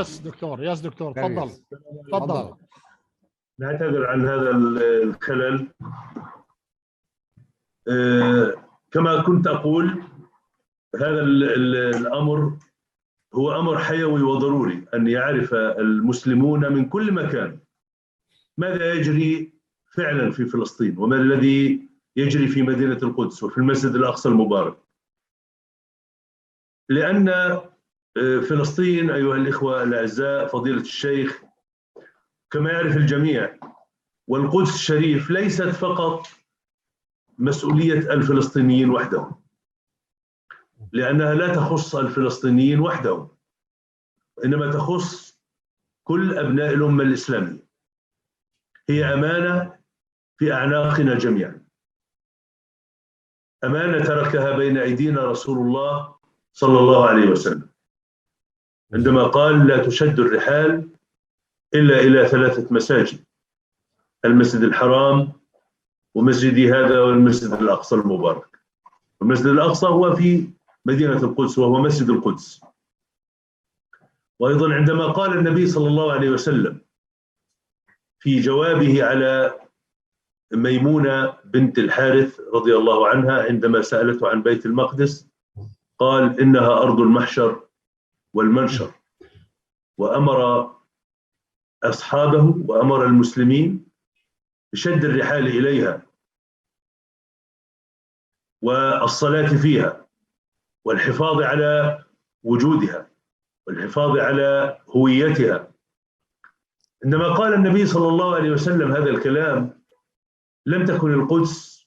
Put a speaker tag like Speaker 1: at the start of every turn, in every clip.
Speaker 1: يس دكتور تفضل.
Speaker 2: نعتذر عن هذا الخلل. كما كنت أقول، هذا الأمر هو أمر حيوي وضروري أن يعرف المسلمون من كل مكان ماذا يجري فعلا في فلسطين، وما الذي يجري في مدينة القدس وفي المسجد الأقصى المبارك. لأن فلسطين أيها الإخوة الأعزاء، فضيلة الشيخ، كما يعرف الجميع، والقدس الشريف ليست فقط مسؤولية الفلسطينيين وحدهم، لأنها لا تخص الفلسطينيين وحدهم، إنما تخص كل أبناء الأمة الإسلامية. هي أمانة في أعناقنا جميعا، أمانة تركها بين أيدينا رسول الله صلى الله عليه وسلم عندما قال: لا تشد الرحال إلا إلى 3 مساجد، المسجد الحرام ومسجدي هذا والمسجد الأقصى المبارك. المسجد الأقصى هو في مدينة القدس وهو مسجد القدس. وأيضا عندما قال النبي صلى الله عليه وسلم في جوابه على ميمونة بنت الحارث رضي الله عنها عندما سألته عن بيت المقدس، قال: إنها أرض المحشر والمنشر، وأمر أصحابه وأمر المسلمين بشد الرحال إليها والصلاة فيها والحفاظ على وجودها والحفاظ على هويتها. عندما قال النبي صلى الله عليه وسلم هذا الكلام، لم تكن القدس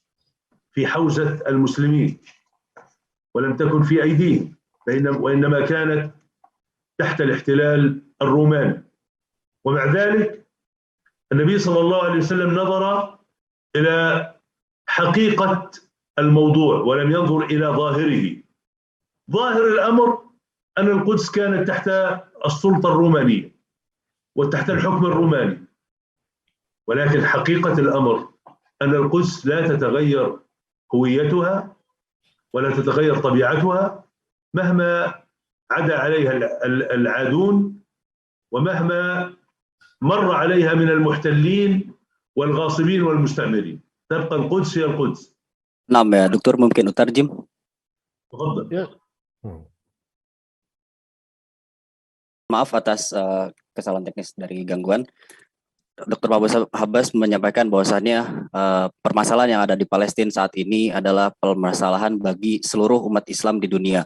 Speaker 2: في حوزة المسلمين ولم تكن في أيديهم، وإنما كانت تحت الاحتلال الروماني. ومع ذلك النبي صلى الله عليه وسلم نظر إلى حقيقة الموضوع ولم ينظر إلى ظاهره. ظاهر الأمر أن القدس كانت تحت السلطة الرومانية وتحت الحكم الروماني، ولكن حقيقة الأمر أن القدس لا تتغير هويتها ولا تتغير طبيعتها مهما عدا عليها العادون ومهما مر عليها من المحتلين والغاصبين والمستعمرين. تبقى القدس هي القدس.
Speaker 3: نعم يا دكتور، ممكن أترجم؟
Speaker 2: تفضل.
Speaker 3: Maaf atas kesalahan teknis dari gangguan. Dr. Pak Habbas menyampaikan bahwasannya permasalahan yang ada di Palestina saat ini adalah permasalahan bagi seluruh umat Islam di dunia.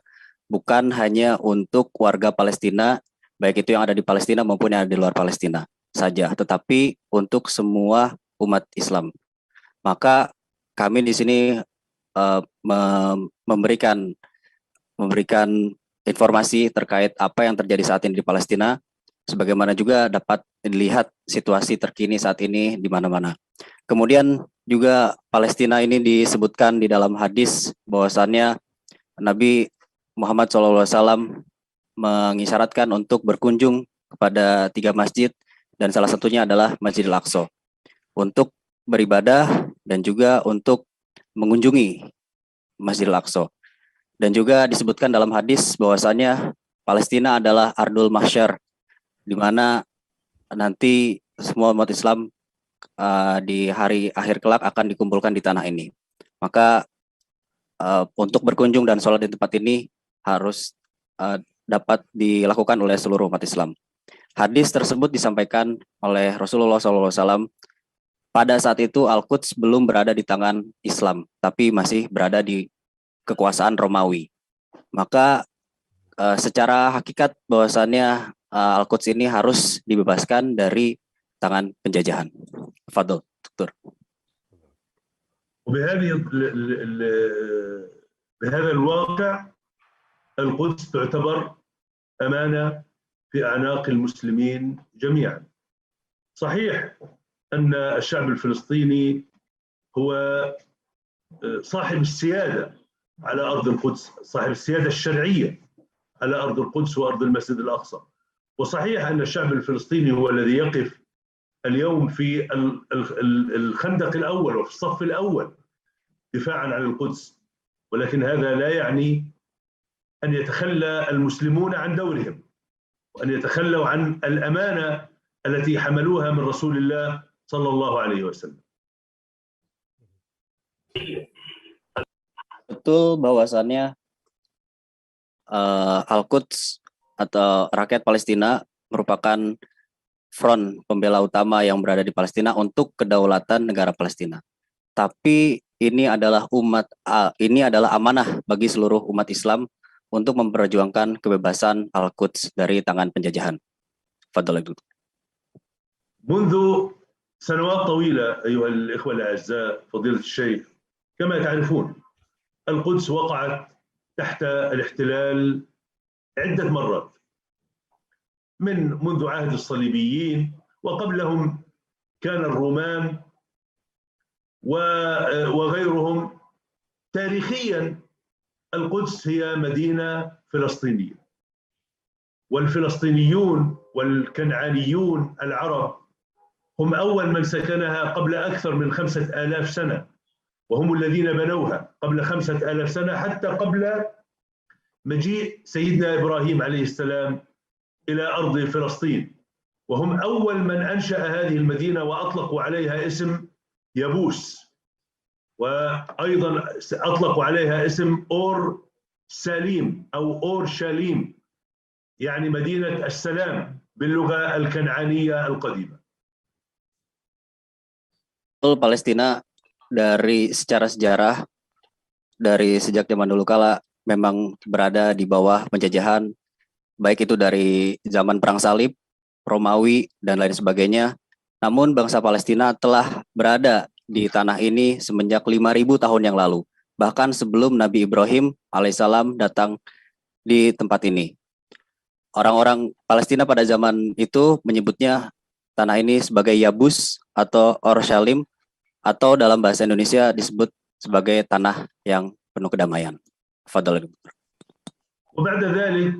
Speaker 3: Bukan hanya untuk warga Palestina, baik itu yang ada di Palestina maupun yang ada di luar Palestina saja, tetapi untuk semua umat Islam. Maka kami di sini memberikan informasi terkait apa yang terjadi saat ini di Palestina, sebagaimana juga dapat dilihat situasi terkini saat ini di mana-mana. Kemudian juga Palestina ini disebutkan di dalam hadis bahwasannya Nabi Muhammad SAW mengisyaratkan untuk berkunjung kepada 3 masjid, dan salah satunya adalah Masjidil Aqsa, untuk beribadah dan juga untuk mengunjungi Masjidil Aqsa. Dan juga disebutkan dalam hadis bahwasannya Palestina adalah Ardul Mahsyar, di mana nanti semua umat Islam di hari akhir kelak akan dikumpulkan di tanah ini. Maka untuk berkunjung dan sholat di tempat ini harus dapat dilakukan oleh seluruh umat Islam. Hadis tersebut disampaikan oleh Rasulullah SAW pada saat itu Al-Quds belum berada di tangan Islam, tapi masih berada di kekuasaan Romawi. Maka secara hakikat bahwasannya Al-Quds ini harus dibebaskan dari tangan penjajahan. Fadol, Dokter.
Speaker 2: بهذا الواقع القدس تعتبر أمانة في أعناق المسلمين جميعا. صحيح أن الشعب الفلسطيني هو صاحب السيادة على أرض القدس، صاحب السيادة الشرعية على أرض القدس وأرض المسجد الأقصى. وصحيح أن الشعب الفلسطيني هو الذي يقف اليوم في الخندق الأول وفي الصف الأول دفاعا عن القدس، ولكن هذا لا يعني أن يتخلى المسلمون عن دورهم وأن يتخلوا عن الأمانة التي حملوها من رسول الله صلى الله عليه وسلم.
Speaker 3: Betul bahwasannya Al-Quds atau rakyat Palestina merupakan front pembela utama yang berada di Palestina untuk kedaulatan negara Palestina. Tapi ini adalah amanah bagi seluruh umat Islam untuk memperjuangkan kebebasan Al-Quds dari tangan penjajahan. Fadhal.
Speaker 2: منذ سنوات طويلة أيها الإخوة الأعزاء فضيلة الشيخ، كما تعرفون القدس وقعت تحت الاحتلال عدة مرات منذ عهد الصليبيين، وقبلهم كان الرومان وغيرهم. تاريخيا القدس هي مدينة فلسطينية، والفلسطينيون والكنعانيون العرب هم أول من سكنها قبل أكثر من 5000 سنة، وهم الذين بنوها قبل 5000 سنة، حتى قبل مجيء سيدنا إبراهيم عليه السلام إلى أرض فلسطين. وهم أول من أنشأ هذه المدينة وأطلقوا عليها اسم يبوس، وأيضا أطلقوا عليها اسم أور ساليم أو أور شاليم، يعني مدينة السلام باللغة الكنعانية القديمة.
Speaker 3: Palestina secara sejarah dari sejak zaman dulu kala memang berada di bawah penjajahan, baik itu dari zaman perang salib, Romawi dan lain sebagainya. Namun bangsa Palestina telah berada di tanah ini semenjak 5.000 tahun yang lalu, bahkan sebelum Nabi Ibrahim alaihissalam datang di tempat ini. Orang-orang Palestina pada zaman itu menyebutnya tanah ini sebagai Yabus atau Orushalim, atau dalam bahasa Indonesia disebut sebagai tanah yang penuh kedamaian. Fadhal.
Speaker 2: وبعد ذلك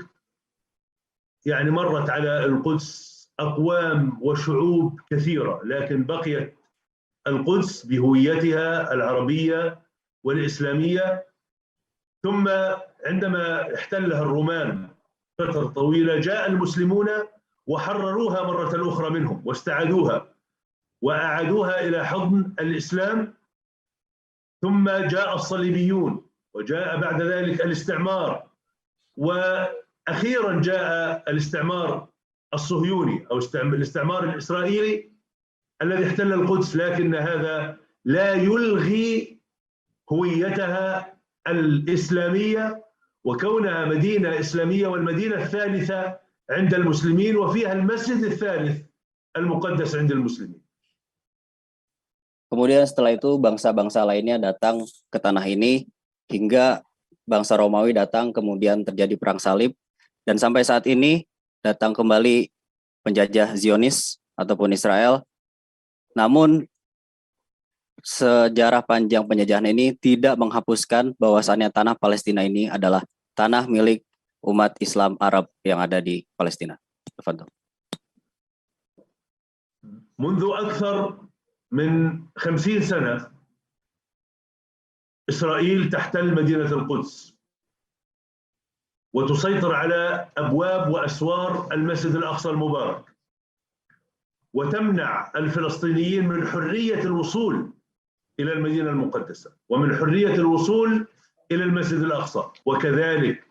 Speaker 2: يعني مرت على القدس أقوام وشعوب كثيرة، لكن بقيت القدس بهويتها العربية والإسلامية. ثم عندما احتلها الرومان فترة طويلة جاء المسلمون وحرروها مرة أخرى منهم واستعادوها وأعادوها إلى حضن الإسلام. ثم جاء الصليبيون، وجاء بعد ذلك الاستعمار، وأخيرا جاء الاستعمار الصهيوني أو الاستعمار الإسرائيلي الذي احتل القدس. لكن هذا لا يلغي هويتها الإسلامية وكونها مدينة إسلامية، والمدينة الثالثة عند المسلمين، وفيها المسجد الثالث المقدس عند المسلمين.
Speaker 3: Kemudian setelah itu bangsa-bangsa lainnya datang ke tanah ini hingga bangsa Romawi datang, kemudian terjadi perang salib, dan sampai saat ini datang kembali penjajah Zionis ataupun Israel. Namun sejarah panjang penjajahan ini tidak menghapuskan bahwasannya tanah Palestina ini adalah tanah milik umat Islam Arab yang ada di Palestina.
Speaker 2: منذ أكثر من 50 سنة إسرائيل تحتل مدينة القدس وتسيطر على أبواب وأسوار المسجد الأقصى المبارك، وتمنع الفلسطينيين من حرية الوصول إلى المدينة المقدسة ومن حرية الوصول إلى المسجد الأقصى، وكذلك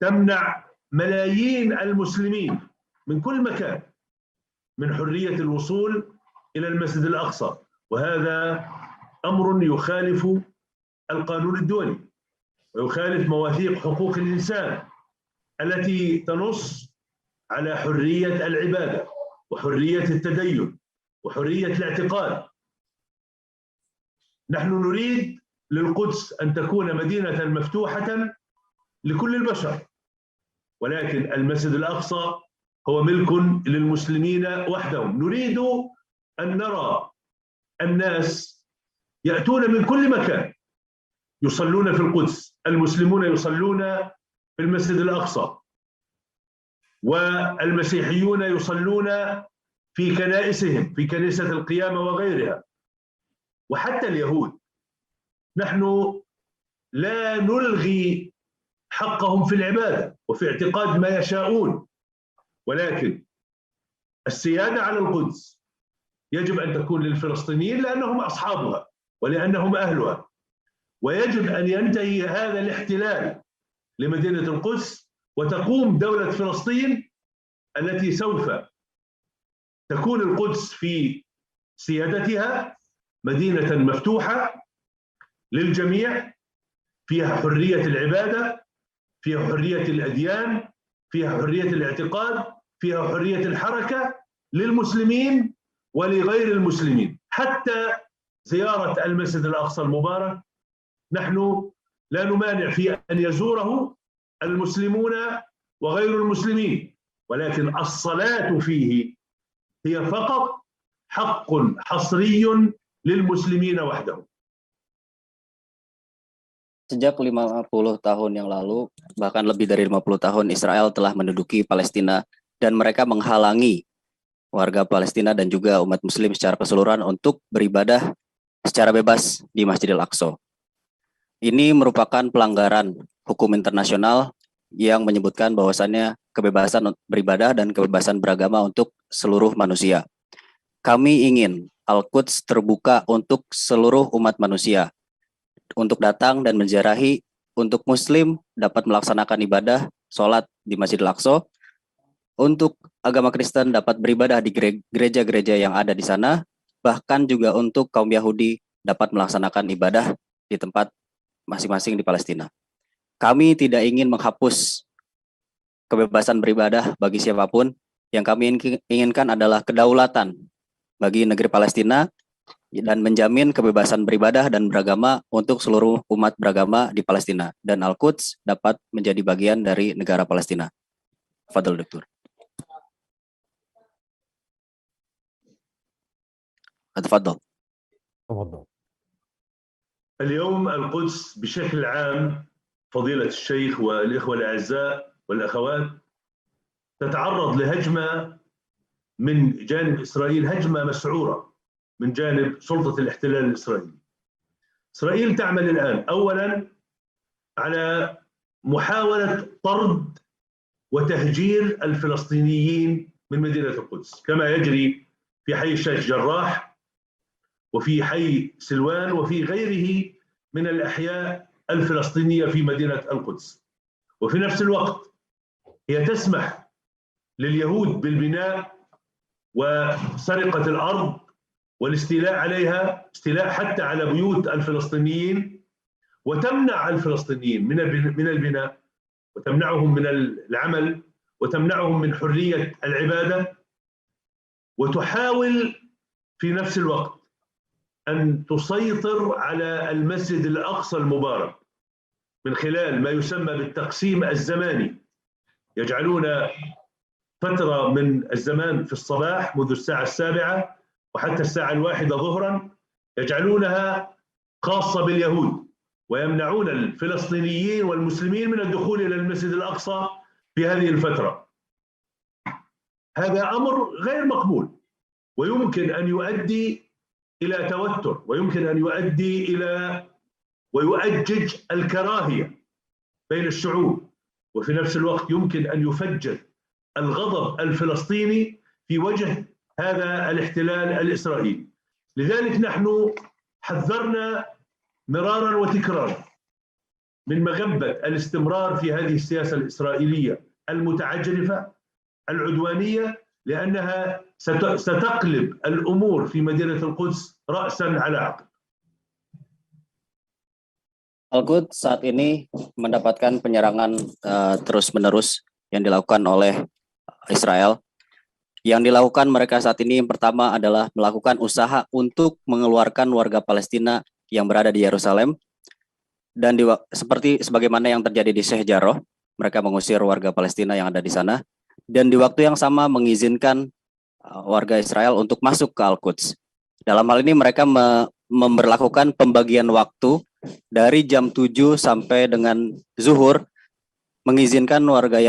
Speaker 2: تمنع ملايين المسلمين من كل مكان من حرية الوصول إلى المسجد الأقصى. وهذا أمر يخالف القانون الدولي ويخالف مواثيق حقوق الإنسان التي تنص على حرية العبادة وحرية التدين وحرية الاعتقاد. نحن نريد للقدس أن تكون مدينة مفتوحة لكل البشر، ولكن المسجد الأقصى هو ملك للمسلمين وحدهم. نريد أن نرى الناس يأتون من كل مكان يصلون في القدس، المسلمون يصلون في المسجد الأقصى، والمسيحيون يصلون في كنائسهم في كنيسة القيامة وغيرها، وحتى اليهود. نحن لا نلغي حقهم في العبادة وفي اعتقاد ما يشاءون، ولكن السيادة على القدس يجب أن تكون للفلسطينيين لأنهم أصحابها ولأنهم أهلها، ويجب أن ينتهي هذا الاحتلال لمدينة القدس وتقوم دولة فلسطين التي سوف تكون القدس في سيادتها مدينة مفتوحة للجميع، فيها حرية العبادة، فيها حرية الأديان، فيها حرية الاعتقاد، فيها حرية الحركة للمسلمين ولغير المسلمين، حتى زيارة المسجد الأقصى المبارك نحن لا نمانع في أن يزوره المسلمون وغير المسلمين، ولكن الصلاة فيه هي فقط حق حصري للmuslimin wahdahu.
Speaker 3: Sejak 50 tahun yang lalu, bahkan lebih dari 50 tahun, Israel telah menduduki Palestina dan mereka menghalangi warga Palestina dan juga umat muslim secara keseluruhan untuk beribadah secara bebas di Masjidil Aqsa. Ini merupakan pelanggaran hukum internasional yang menyebutkan bahwasannya kebebasan beribadah dan kebebasan beragama untuk seluruh manusia. Kami ingin Al-Quds terbuka untuk seluruh umat manusia, untuk datang dan menziarahi, untuk muslim dapat melaksanakan ibadah, sholat di Masjidil Aqsa, untuk agama Kristen dapat beribadah di gereja-gereja yang ada di sana, bahkan juga untuk kaum Yahudi dapat melaksanakan ibadah di tempat masing-masing di Palestina. Kami tidak ingin menghapus kebebasan beribadah bagi siapapun. Yang kami inginkan adalah kedaulatan bagi negeri Palestina dan menjamin kebebasan beribadah dan beragama untuk seluruh umat beragama di Palestina. Dan Al-Quds dapat menjadi bagian dari negara Palestina. Fadhal Doktor. تفضل.
Speaker 1: تفضل.
Speaker 2: اليوم القدس بشكل عام فضيلة الشيخ والإخوة الأعزاء والأخوات تتعرض لهجمة من جانب إسرائيل، هجمة مسعورة من جانب سلطة الاحتلال الإسرائيلي. إسرائيل تعمل الآن أولا على محاولة طرد وتهجير الفلسطينيين من مدينة القدس كما يجري في حي الشيخ جراح وفي حي سلوان وفي غيره من الأحياء الفلسطينية في مدينة القدس. وفي نفس الوقت هي تسمح لليهود بالبناء وسرقة الأرض والاستيلاء عليها، استيلاء حتى على بيوت الفلسطينيين، وتمنع الفلسطينيين من البناء وتمنعهم من العمل وتمنعهم من حرية العبادة، وتحاول في نفس الوقت أن تسيطر على المسجد الأقصى المبارك من خلال ما يسمى بالتقسيم الزماني. يجعلون فترة من الزمان في الصباح منذ الساعة 7 وحتى الساعة 1 ظهرا يجعلونها خاصة باليهود، ويمنعون الفلسطينيين والمسلمين من الدخول إلى المسجد الأقصى في هذه الفترة. هذا أمر غير مقبول ويمكن أن يؤدي إلى توتر، ويمكن أن يؤدي إلى ويؤجج الكراهية بين الشعوب، وفي نفس الوقت يمكن أن يفجر الغضب الفلسطيني في وجه هذا الاحتلال الإسرائيلي. لذلك نحن حذرنا مرارا وتكرارا من مغبة الاستمرار في هذه السياسة الإسرائيلية المتعجرفة العدوانية، لأنها ستقلب الأمور في مدينة القدس رأسا على عقب.
Speaker 3: Al-Quds saat ini mendapatkan penyerangan terus-menerus yang dilakukan oleh Israel. Yang dilakukan mereka saat ini yang pertama adalah melakukan usaha untuk mengeluarkan warga Palestina yang berada di Yerusalem. Dan seperti sebagaimana yang terjadi di Sheikh Jarrah, mereka mengusir warga Palestina yang ada di sana. Dan di waktu yang sama mengizinkan warga Israel untuk masuk ke Al-Quds. Dalam hal ini mereka memberlakukan pembagian waktu dari jam 7 sampai dengan zuhur, mengizinkan warga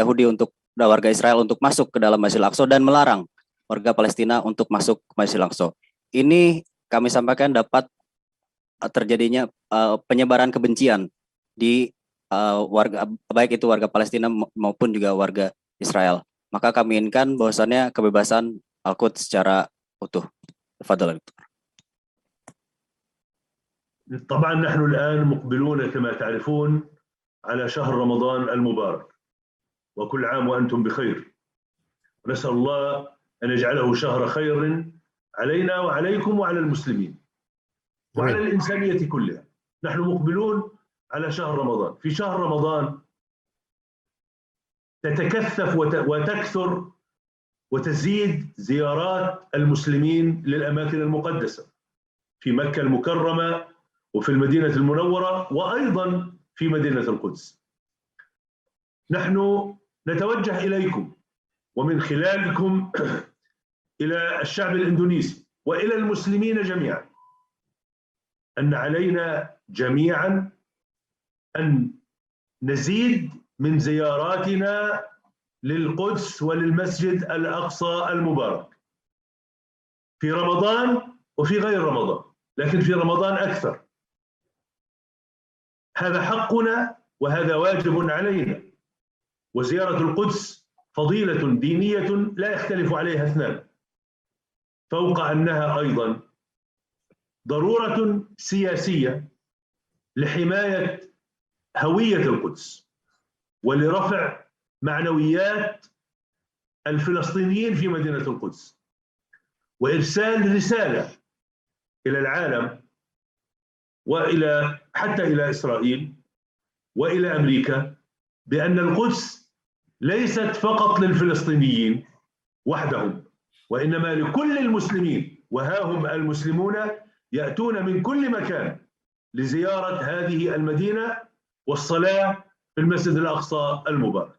Speaker 3: Israel untuk masuk ke dalam Masjidil Aqsa dan melarang warga Palestina untuk masuk ke Masjidil Aqsa. Ini kami sampaikan dapat terjadinya penyebaran kebencian di warga, baik itu warga Palestina maupun juga warga Israel. maka kami inginkan bahwasannya kebebasan Al-Quds secara utuh. Tafadhal.
Speaker 2: طبعا نحن الآن مقبلون كما تعرفون على شهر رمضان المبارك، وكل عام وأنتم بخير. نسأل الله أن يجعله شهر خير علينا وعليكم وعلى المسلمين وعلى الإنسانية كلها. نحن مقبلون على شهر رمضان. في شهر رمضان تتكثف وتكثر وتزيد زيارات المسلمين للأماكن المقدسة في مكة المكرمة وفي المدينة المنورة وأيضا في مدينة القدس. نحن نتوجه إليكم ومن خلالكم إلى الشعب الإندونيسي وإلى المسلمين جميعا أن علينا جميعا أن نزيد من زياراتنا للقدس وللمسجد الأقصى المبارك في رمضان وفي غير رمضان، لكن في رمضان أكثر. هذا حقنا وهذا واجب علينا، وزيارة القدس فضيلة دينية لا يختلف عليها اثنان، فوق أنها أيضا ضرورة سياسية لحماية هوية القدس ولرفع معنويات الفلسطينيين في مدينة القدس، وإرسال رسالة إلى العالم وإلى حتى إلى إسرائيل وإلى أمريكا بأن القدس ليست فقط للفلسطينيين وحدهم، وإنما لكل المسلمين، وها هم المسلمون يأتون من كل مكان لزيارة هذه المدينة والصلاة في المسجد الأقصى المبارك.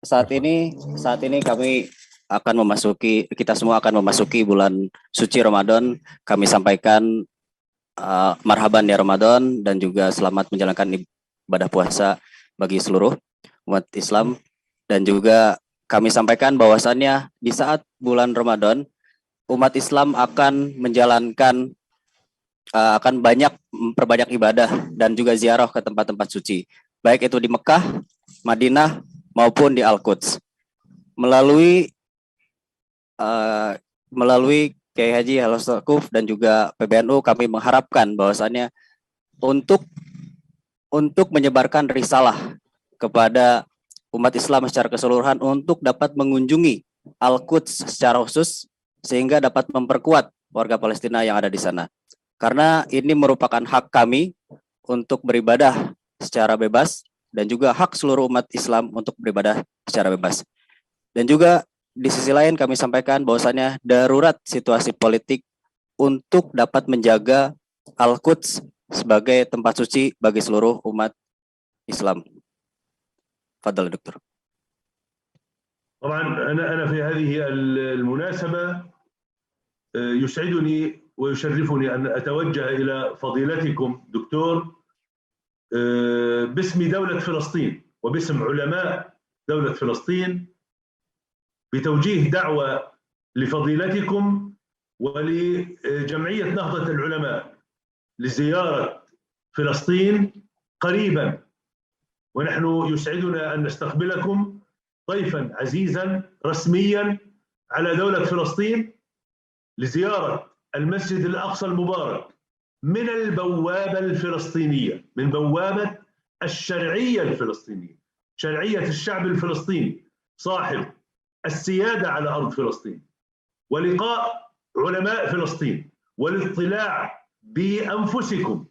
Speaker 3: Saat ini kita semua akan memasuki bulan suci Ramadan. Kami sampaikan marhaban ya Ramadan dan juga selamat menjalankan ibadah puasa bagi seluruh umat Islam, dan juga kami sampaikan bahwasannya di saat bulan Ramadan umat Islam akan menjalankan akan memperbanyak ibadah dan juga ziarah ke tempat-tempat suci, baik itu di Mekah, Madinah maupun di Al-Quds. Melalui Kiai Haji Al-Stakuf dan juga PBNU, kami mengharapkan bahwasannya untuk menyebarkan risalah kepada umat Islam secara keseluruhan untuk dapat mengunjungi Al-Quds secara khusus sehingga dapat memperkuat warga Palestina yang ada di sana. Karena ini merupakan hak kami untuk beribadah secara bebas dan juga hak seluruh umat Islam untuk beribadah secara bebas. Dan juga di sisi lain kami sampaikan bahwasannya darurat situasi politik untuk dapat menjaga Al-Quds sebagai tempat suci bagi seluruh umat Islam. Fadal Dokter.
Speaker 2: طبعا أنا في هذه المناسبة يسعدني ويشرفني أن أتوجه إلى فضيلتكم دكتور باسم دولة فلسطين وباسم علماء دولة فلسطين بتوجيه دعوة لفضيلتكم ولجمعية نهضة العلماء لزيارة فلسطين قريبا، ونحن يسعدنا أن نستقبلكم ضيفا عزيزا رسميا على دولة فلسطين لزيارة المسجد الأقصى المبارك من البوابة الفلسطينية، من بوابة الشرعية الفلسطينية، شرعية الشعب الفلسطيني صاحب السيادة على أرض فلسطين، ولقاء علماء فلسطين والاطلاع بأنفسكم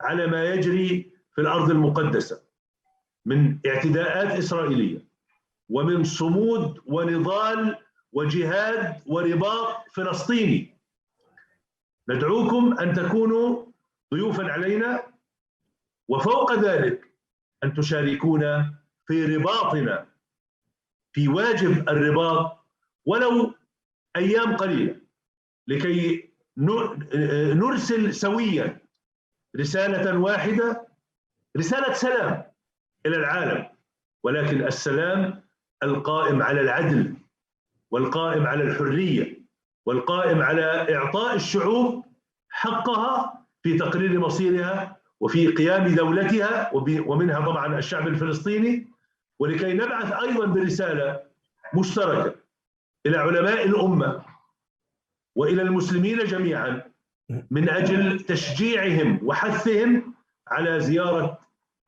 Speaker 2: على ما يجري في الأرض المقدسة من اعتداءات إسرائيلية ومن صمود ونضال وجهاد ورباط فلسطيني. ندعوكم أن تكونوا ضيوفا علينا، وفوق ذلك أن تشاركونا في رباطنا، في واجب الرباط ولو أيام قليلة، لكي نرسل سويا رسالة واحدة، رسالة سلام إلى العالم، ولكن السلام القائم على العدل والقائم على الحرية والقائم على إعطاء الشعوب حقها في تقرير مصيرها وفي قيام دولتها ومنها طبعا الشعب الفلسطيني، ولكي نبعث أيضا برسالة مشتركة إلى علماء الأمة وإلى المسلمين جميعا من أجل تشجيعهم وحثهم على زيارة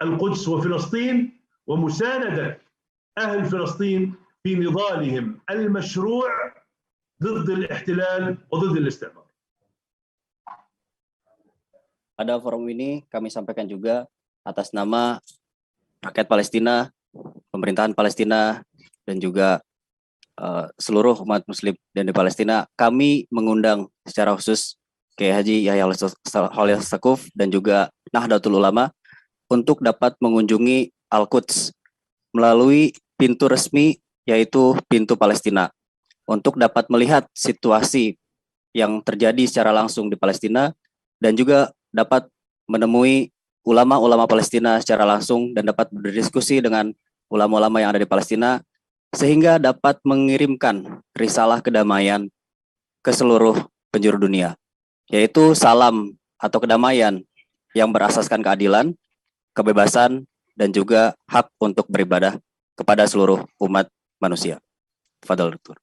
Speaker 2: القدس وفلسطين ومساندة أهل فلسطين في نضالهم المشروع ضد الاحتلال وضد الاستعمار.
Speaker 3: Pada forum ini kami sampaikan juga atas nama rakyat Palestina, pemerintahan Palestina, dan juga seluruh umat muslim dan di Palestina, kami mengundang secara khusus Kiai Haji Yahya Khalil Stakuf dan juga Nahdlatul Ulama untuk dapat mengunjungi Al-Quds melalui pintu resmi yaitu pintu Palestina untuk dapat melihat situasi yang terjadi secara langsung di Palestina dan juga dapat menemui ulama-ulama Palestina secara langsung dan dapat berdiskusi dengan ulama-ulama yang ada di Palestina sehingga dapat mengirimkan risalah kedamaian ke seluruh penjuru dunia, yaitu salam atau kedamaian yang berasaskan keadilan, kebebasan, dan juga hak untuk beribadah kepada seluruh umat manusia. Fadal Doktor.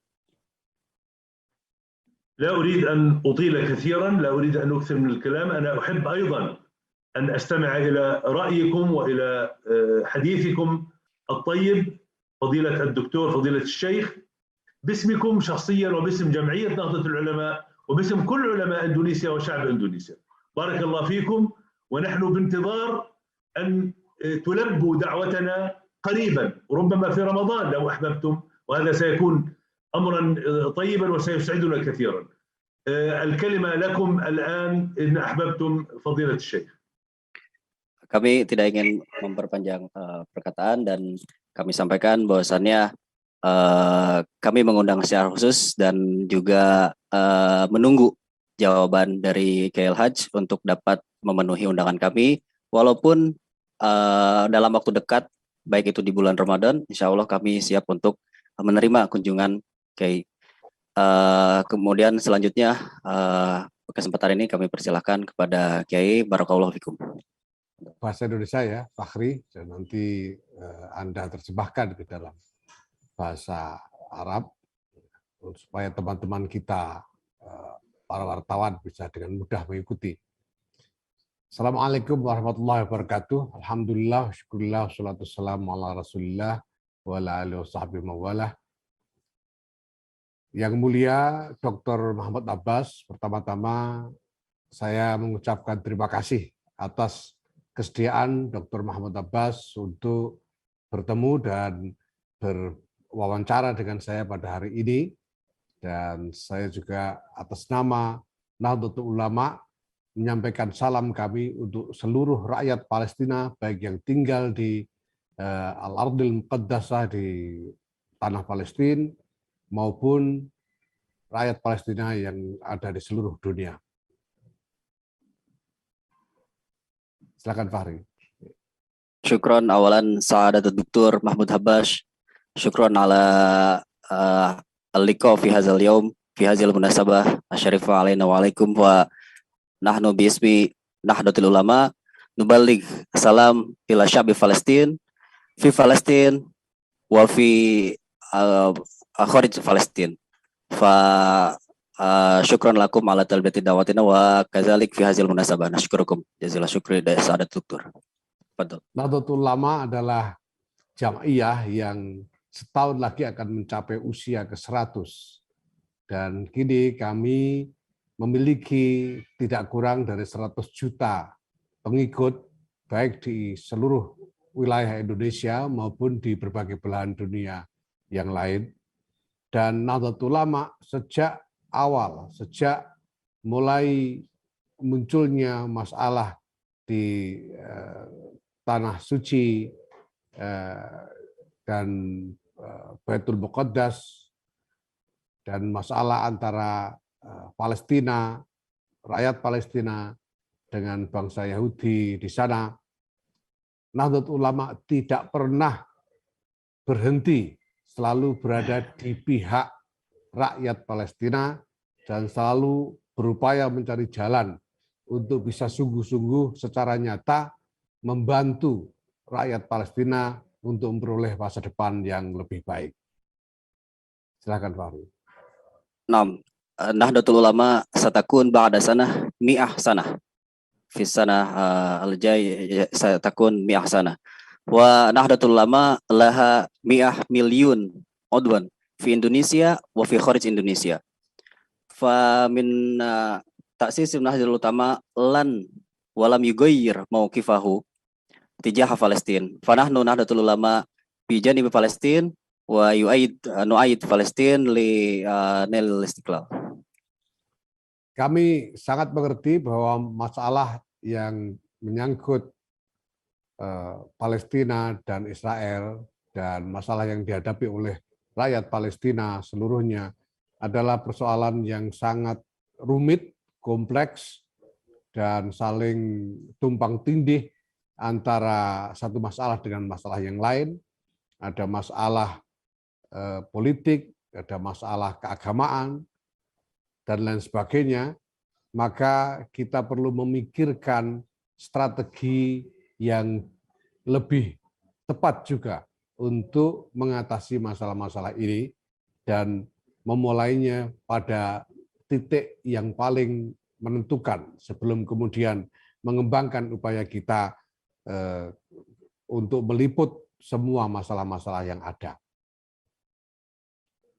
Speaker 2: لا أريد أن أطيل كثيرا، لا أريد أن أكثر من الكلام. أنا أحب أيضا أن أستمع إلى رأيكم وإلى حديثكم الطيب فضيلة الدكتور فضيلة الشيخ باسمكم شخصيا وباسم جمعية نهضة العلماء وباسم كل علماء إندونيسيا وشعب إندونيسيا. بارك الله فيكم، ونحن بانتظار أن تلبوا دعوتنا قريبا وربما في رمضان لو أحببتم، وهذا سيكون أمرا طيبا وسيسعدنا كثيرا. الكلمة لكم الآن إن أحببتم فضيلة الشيخ.
Speaker 3: Kami tidak ingin memperpanjang perkataan dan kami sampaikan bahwasannya kami mengundang secara khusus dan juga menunggu jawaban dari KL Haj untuk dapat memenuhi undangan kami, walaupun dalam waktu dekat, baik itu di bulan Ramadan, insya Allah kami siap untuk menerima kunjungan Kiai. Kemudian selanjutnya kesempatan ini kami persilahkan kepada Kiai. Barakallahu fikum.
Speaker 4: Bahasa Indonesia ya, Fakhri, dan nanti Anda terjemahkan ke dalam bahasa Arab supaya teman-teman kita, para wartawan, bisa dengan mudah mengikuti. Assalamualaikum warahmatullahi wabarakatuh. Alhamdulillah, syukurillah, salatu wassalamu ala rasulillah, wa ala alihi wa sahbihi mawalah. Yang mulia Dr. Mahmud Abbas, pertama-tama saya mengucapkan terima kasih atas kesediaan Dr. Mahmud Abbas untuk bertemu dan berwawancara dengan saya pada hari ini. Dan saya juga atas nama Nahdlatul Ulama menyampaikan salam kami untuk seluruh rakyat Palestina, baik yang tinggal di Al-Ardil Muqaddasah di tanah Palestina, maupun rakyat Palestina yang ada di seluruh dunia. Silakan Fahri.
Speaker 3: Syukron awalan Sa'adat Dr. Mahmud Abbas. Syukron ala al-liqa fi hadzal yaum fi hadzal munasabah asyarifah alaina wa alaikum wa nahnu bi ismi Nahdlatul Ulama nuballigh salam ila sya'bi Palestin fi Palestin wa fi kharij Palestin. Fa syukran lakum ala talbiyati dawatina wa kadzalik fi hadzal munasabah. Nasykurukum jazakallahu syukri da Sa'adat Doktor. Fadhil.
Speaker 4: Nahdlatul Ulama adalah jamaiyah yang setahun lagi akan mencapai usia ke-100. Dan kini kami memiliki tidak kurang dari 100 juta pengikut baik di seluruh wilayah Indonesia maupun di berbagai belahan dunia yang lain. Dan Nahdlatul Ulama sejak awal, sejak mulai munculnya masalah di Tanah Suci dan Baitul Muqaddas dan masalah antara Palestina, rakyat Palestina dengan bangsa Yahudi di sana, Nahdlatul Ulama tidak pernah berhenti, selalu berada di pihak rakyat Palestina dan selalu berupaya mencari jalan untuk bisa sungguh-sungguh secara nyata membantu rakyat Palestina untuk memperoleh masa depan yang lebih baik. Silakan Fahri.
Speaker 3: Nahdlatul Ulama satakun ba'da sanah mi'ah sanah. Fi sanah al-jay satakun mi'ah sanah. Wa Nahdlatul Ulama laha mi'ah milyun udwan fi Indonesia wa fi kharij Indonesia. Fa min ta'sis Nahdlatul Ulama lan walam yugayyir mauqifahu tijah Palestin. Fa nahnu Nahdlatul Ulama bi janibi Palestin wa nu'aid Palestin li nil istiqlal.
Speaker 4: Kami sangat mengerti bahwa masalah yang menyangkut Palestina dan Israel dan masalah yang dihadapi oleh rakyat Palestina seluruhnya adalah persoalan yang sangat rumit, kompleks, dan saling tumpang tindih antara satu masalah dengan masalah yang lain. Ada masalah politik, ada masalah keagamaan, dan lain sebagainya, maka kita perlu memikirkan strategi yang lebih tepat juga untuk mengatasi masalah-masalah ini dan memulainya pada titik yang paling menentukan sebelum kemudian mengembangkan upaya kita untuk meliput semua masalah-masalah yang ada.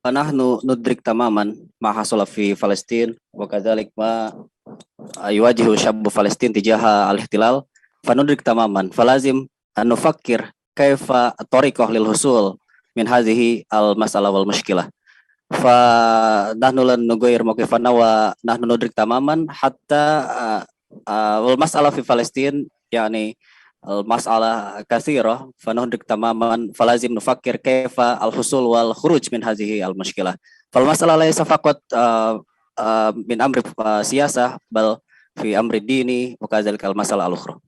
Speaker 3: Nahnu nudrik tamaman ma hasala fi Palestin wa kadzalik ma yuwajihu syabbu Palestin tijaha al-ihtilal fa nudrik tamaman falazim an nufakkir kaifa tariqah lil husul min hadhihi al-masalah wal mushkilah fa nahnu lan nughayir mawqifana wa nahnu nudrik tamaman hatta wal masalah fi Palestin yani masalah katsirah fa nudrik tamaman falazim nufakkir kaifa al-husul wal khuruj min hadhihi al-mushkilah fal masalah laysa faqat min amri siyasah bal fi amri dini wa kadzalika al-masalah al-ukhra.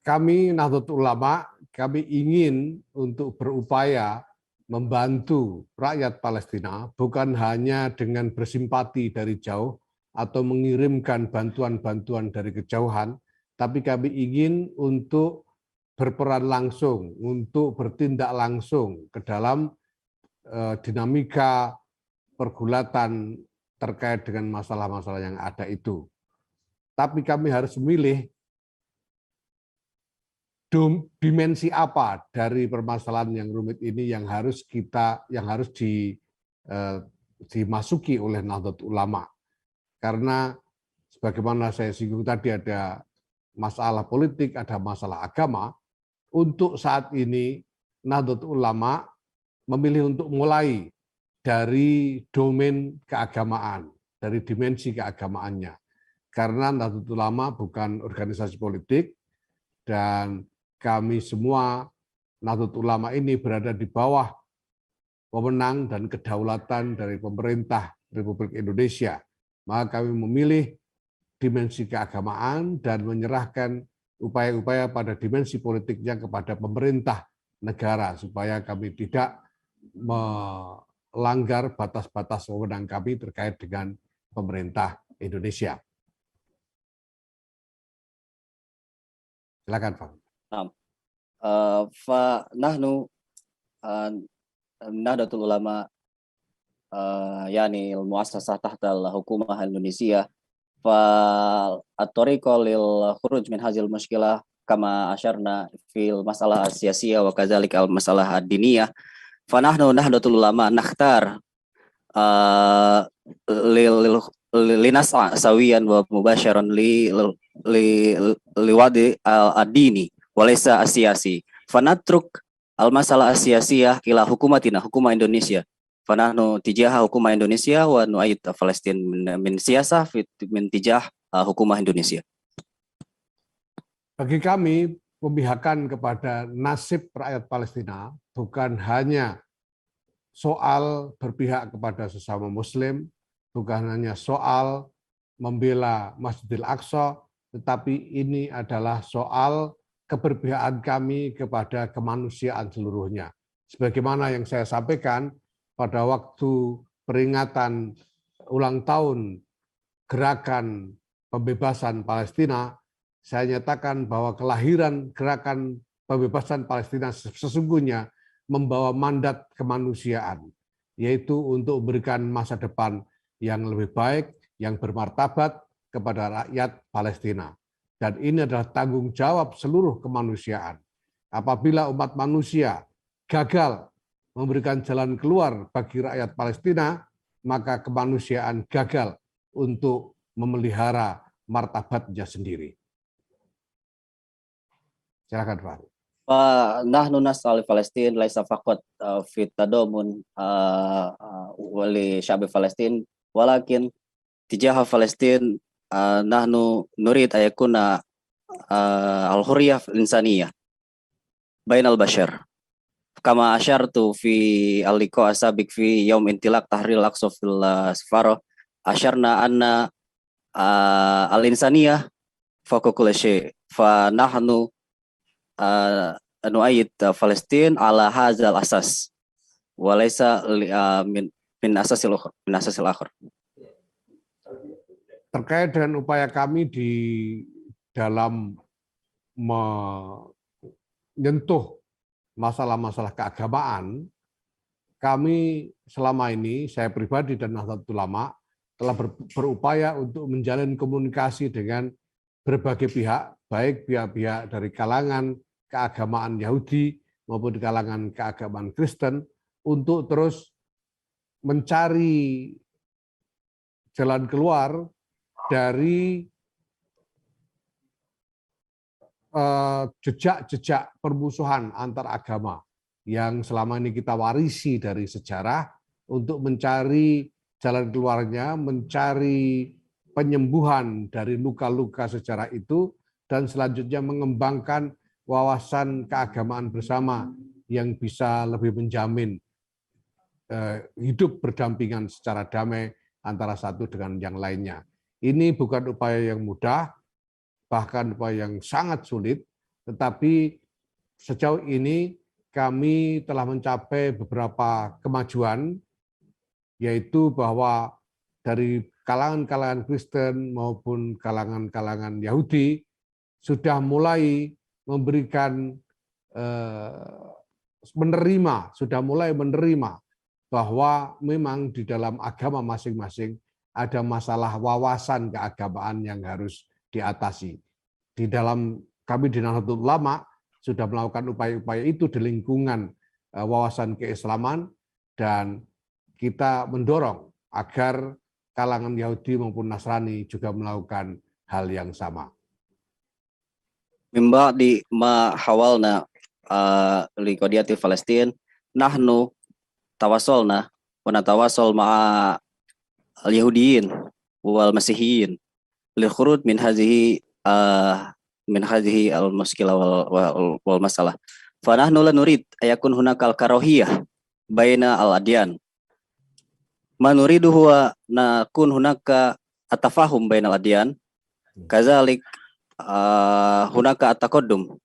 Speaker 4: Kami Nahdlatul Ulama, kami ingin untuk berupaya membantu rakyat Palestina bukan hanya dengan bersimpati dari jauh atau mengirimkan bantuan-bantuan dari kejauhan, tapi kami ingin untuk berperan langsung, untuk bertindak langsung ke dalam dinamika pergulatan terkait dengan masalah-masalah yang ada itu. Tapi kami harus memilih dimensi apa dari permasalahan yang rumit ini yang harus dimasuki oleh Nahdlatul Ulama. Karena sebagaimana saya singgung tadi ada masalah politik, ada masalah agama. Untuk saat ini Nahdlatul Ulama memilih untuk mulai dari domain keagamaan, dari dimensi keagamaannya. Karena Nahdlatul Ulama bukan organisasi politik dan kami semua Nahdlatul Ulama ini berada di bawah wewenang dan kedaulatan dari pemerintah Republik Indonesia. Maka kami memilih dimensi keagamaan dan menyerahkan upaya-upaya pada dimensi politiknya kepada pemerintah negara supaya kami tidak melanggar batas-batas wewenang kami terkait dengan pemerintah Indonesia. Silakan, Pak.
Speaker 3: Fa nahnu Nahdlatul Ulama yani al-muassasah tahta al-hukumah Indonesia at-tariqa lil khuruj min hazil mushkilah kama asyarna fil masalah siyasiyah wa kadzalika al masalah ad-diniyah fa nahnu Nahdlatul Ulama nakhtar linas'a sawiyan wa mubasyaran liwadi ad-dini wa laysa as-siyasi fa natruk al masalah as-siyasiyah ila hukumatina hukumah Indonesia fanahnu tijah hukumah Indonesia wa nu'aid Palestin min siyasah min tijah hukumah Indonesia.
Speaker 4: Bagi kami, pemihakan kepada nasib rakyat Palestina bukan hanya soal berpihak kepada sesama Muslim, bukan hanya soal membela Masjidil Aqsa, tetapi ini adalah soal keberpihakan kami kepada kemanusiaan seluruhnya. Sebagaimana yang saya sampaikan, pada waktu peringatan ulang tahun gerakan pembebasan Palestina, saya nyatakan bahwa kelahiran gerakan pembebasan Palestina sesungguhnya membawa mandat kemanusiaan, yaitu untuk memberikan masa depan yang lebih baik, yang bermartabat kepada rakyat Palestina. Dan ini adalah tanggung jawab seluruh kemanusiaan. Apabila umat manusia gagal memberikan jalan keluar bagi rakyat Palestina, maka kemanusiaan gagal untuk memelihara martabatnya sendiri. Silakan Pak.
Speaker 3: فنحن نسعى لفلسطين ليس فقط في التضامن ولشعب فلسطين ولكن تجاه فلسطين نحن نريد أن يكون الحرية الإنسانية بين البشر كما أشرت في اللقاء السابق في يوم انطلاق تحرير الأقصى في السفارة أشرنا أن الإنسانية فوق كل شيء فنحن نؤيد فلسطين على هذا الأساس وليس من أساس الآخر.
Speaker 4: Terkait dengan upaya kami di dalam menyentuh masalah-masalah keagamaan, kami selama ini, saya pribadi dan Nahdlatul Ulama, telah berupaya untuk menjalin komunikasi dengan berbagai pihak, baik pihak-pihak dari kalangan keagamaan Yahudi maupun kalangan keagamaan Kristen, untuk terus mencari jalan keluar dari jejak-jejak permusuhan antar agama yang selama ini kita warisi dari sejarah, untuk mencari jalan keluarnya, mencari penyembuhan dari luka-luka sejarah itu, dan selanjutnya mengembangkan wawasan keagamaan bersama yang bisa lebih menjamin hidup berdampingan secara damai antara satu dengan yang lainnya. Ini bukan upaya yang mudah, bahkan upaya yang sangat sulit, tetapi sejauh ini kami telah mencapai beberapa kemajuan, yaitu bahwa dari kalangan-kalangan Kristen maupun kalangan-kalangan Yahudi sudah mulai memberikan sudah mulai menerima bahwa memang di dalam agama masing-masing ada masalah wawasan keagamaan yang harus diatasi. Di dalam kami di Nahdlatul Ulama sudah melakukan upaya-upaya itu di lingkungan wawasan keislaman, dan kita mendorong agar kalangan Yahudi maupun Nasrani juga melakukan hal yang sama.
Speaker 3: من بعد ما حاولنا لقضية فلسطين نحن تواصلنا ونتواصل مع اليهوديين والمسيحيين للخروج من هذه المشكلة والمسألة فنحن لا نريد أن يكون هناك الكراهية بين الأديان ما نريد هو نكون هناك التفاهم بين الأديان كذلك هناك التقدم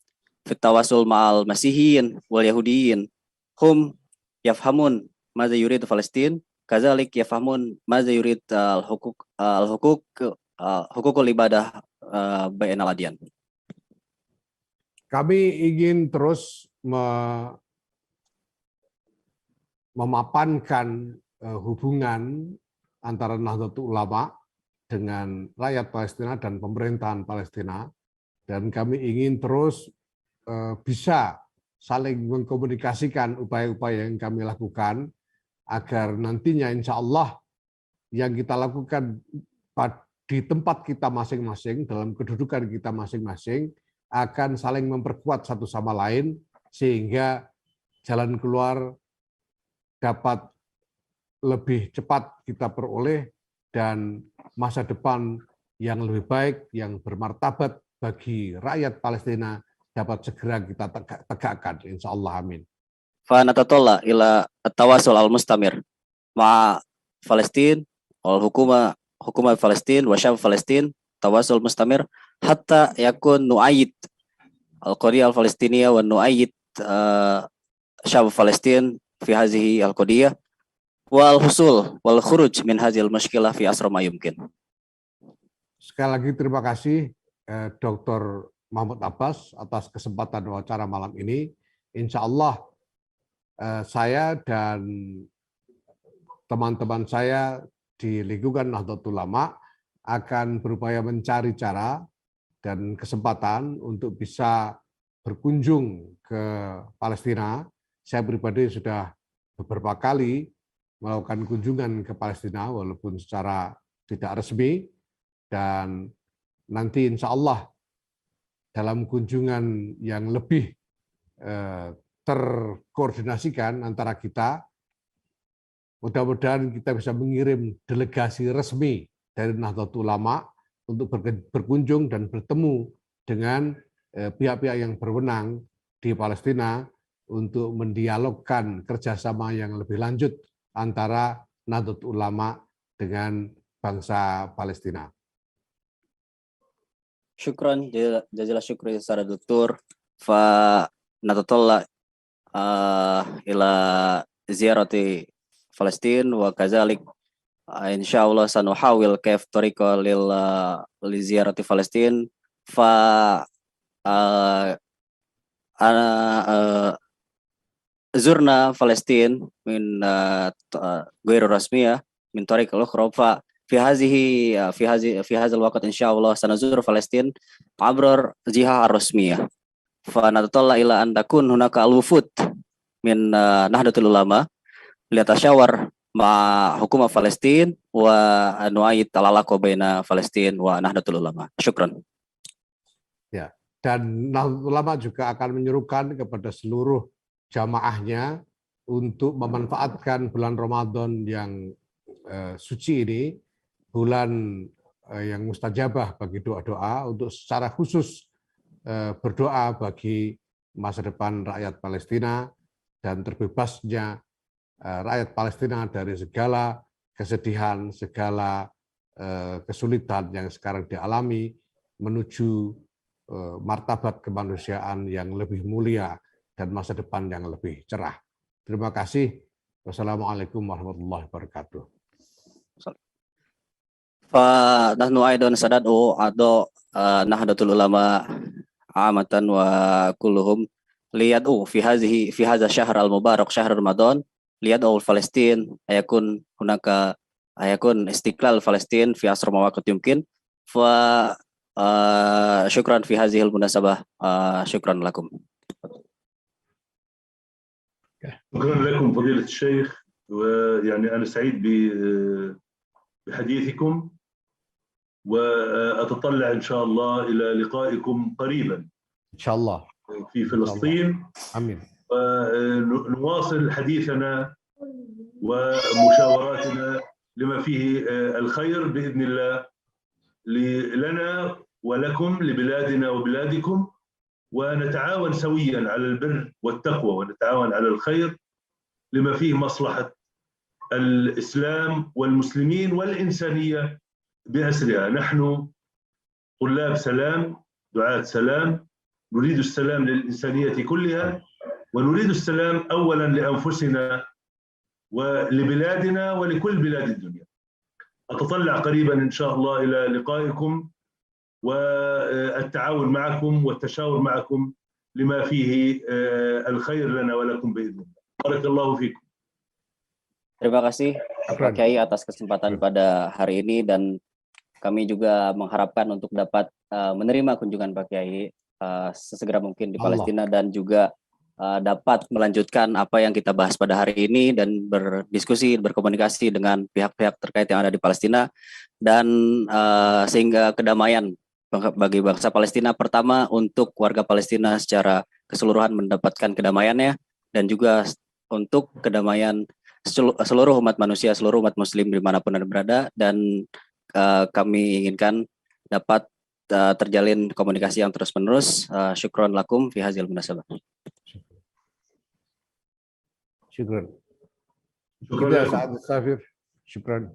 Speaker 3: في التواصل مع المسيحيين واليهوديين هم يفهمون ماذا يريد فلسطين كذلك يفهمون ماذا يريد حقوق الإبادة بين الأديان.
Speaker 4: Kami ingin terus memapankan hubungan antara Nahdlatul Ulama dengan rakyat Palestina dan pemerintahan Palestina, dan kami ingin terus bisa saling mengkomunikasikan upaya-upaya yang kami lakukan agar nantinya insya Allah yang kita lakukan di tempat kita masing-masing, dalam kedudukan kita masing-masing, akan saling memperkuat satu sama lain sehingga jalan keluar dapat lebih cepat kita peroleh dan masa depan yang lebih baik, yang bermartabat bagi rakyat Palestina dapat segera kita tegakkan, insya Allah, amin.
Speaker 3: فنتطلع إلى التواصل المستمر مع فلسطين حكومة فلسطين وشعب فلسطين تواصل مستمر حتى يكون نؤيد القضية الفلسطينية ونؤيد شعب فلسطين في هذه القضية والحصول والخروج من هذه المشكلة في أسرع ما يمكن.
Speaker 4: sekali lagi terima kasih Dr. Mahmud Abbas atas kesempatan wawancara malam ini. Insya Allah saya dan teman-teman saya di lingkungan Nahdlatul Ulama akan berupaya mencari cara dan kesempatan untuk bisa berkunjung ke Palestina. Saya pribadi sudah beberapa kali melakukan kunjungan ke Palestina walaupun secara tidak resmi, dan nanti insya Allah dalam kunjungan yang lebih terkoordinasikan antara kita, mudah-mudahan kita bisa mengirim delegasi resmi dari Nahdlatul Ulama untuk berkunjung dan bertemu dengan pihak-pihak yang berwenang di Palestina untuk mendialogkan kerjasama yang lebih lanjut antara Nahdlatul Ulama dengan bangsa Palestina.
Speaker 3: Syukran, jazakallah syukri secara doktor. Fa natatalla ila ziyarati Palestin wa kazalik insyaallah sanuhawil kaif tariqa li ziyarati Palestin fa zurna Palestin min ghairu rasmiyah min tariq al-ukhra fa في هذا الوقت إن شاء الله سنزور فلسطين عبر الجهة الرسمية فنتطلع إلى أن تكون هناك الوفود من نهضة العلماء ليتشاور مع حكومة فلسطين ونؤيد العلاقة بين فلسطين ونهضة العلماء. شكرا.
Speaker 4: Ya, dan Nahdlatul Ulama juga akan menyerukan kepada seluruh jamaahnya untuk memanfaatkan bulan Ramadan yang suci ini, bulan yang mustajabah bagi doa-doa, untuk secara khusus berdoa bagi masa depan rakyat Palestina dan terbebasnya rakyat Palestina dari segala kesedihan, segala kesulitan yang sekarang dialami, menuju martabat kemanusiaan yang lebih mulia dan masa depan yang lebih cerah. Terima kasih. Wassalamualaikum warahmatullahi wabarakatuh.
Speaker 3: فنحن أيضا سندعو أعضاء نهضة العلماء عامة وكلهم ليدعو في هذا الشهر المبارك شهر رمضان ليدعو فلسطين يكون استقلال فلسطين في أسرع وقت يمكن شكرا في هذه المناسبة شكرا لكم.
Speaker 2: شكرا لكم فضيلة الشيخ، ويعني أنا سعيد بحديثكم وأتطلع إن شاء الله إلى لقائكم قريبا
Speaker 4: إن شاء الله
Speaker 2: في فلسطين.
Speaker 4: آمين.
Speaker 2: ونواصل حديثنا ومشاوراتنا لما فيه الخير بإذن الله لنا ولكم، لبلادنا وبلادكم، ونتعاون سويا على البر والتقوى ونتعاون على الخير لما فيه مصلحة الإسلام والمسلمين والإنسانية بأسرها. نحن طلاب سلام، دعاة سلام، نريد السلام للإنسانية كلها، ونريد السلام أولا لأنفسنا ولبلادنا ولكل بلاد الدنيا. أتطلع قريبا إن شاء الله إلى لقائكم والتعاون معكم والتشاور معكم لما فيه الخير لنا ولكم بإذن الله. بارك الله فيكم.
Speaker 3: Terima kasih Pak Kiai atas kesempatan pada hari ini, dan kami juga mengharapkan untuk dapat menerima kunjungan Pak Kiai sesegera mungkin di Palestina dan juga dapat melanjutkan apa yang kita bahas pada hari ini dan berdiskusi, berkomunikasi dengan pihak-pihak terkait yang ada di Palestina, dan sehingga kedamaian bagi bangsa Palestina, pertama untuk warga Palestina secara keseluruhan mendapatkan kedamaiannya, dan juga untuk kedamaian seluruh umat manusia, seluruh umat muslim dimanapun Anda berada, dan kami inginkan dapat terjalin komunikasi yang terus-menerus. Syukron lakum fi hazil munasabah.
Speaker 4: Syukron. Kita saat Safir. Syukron.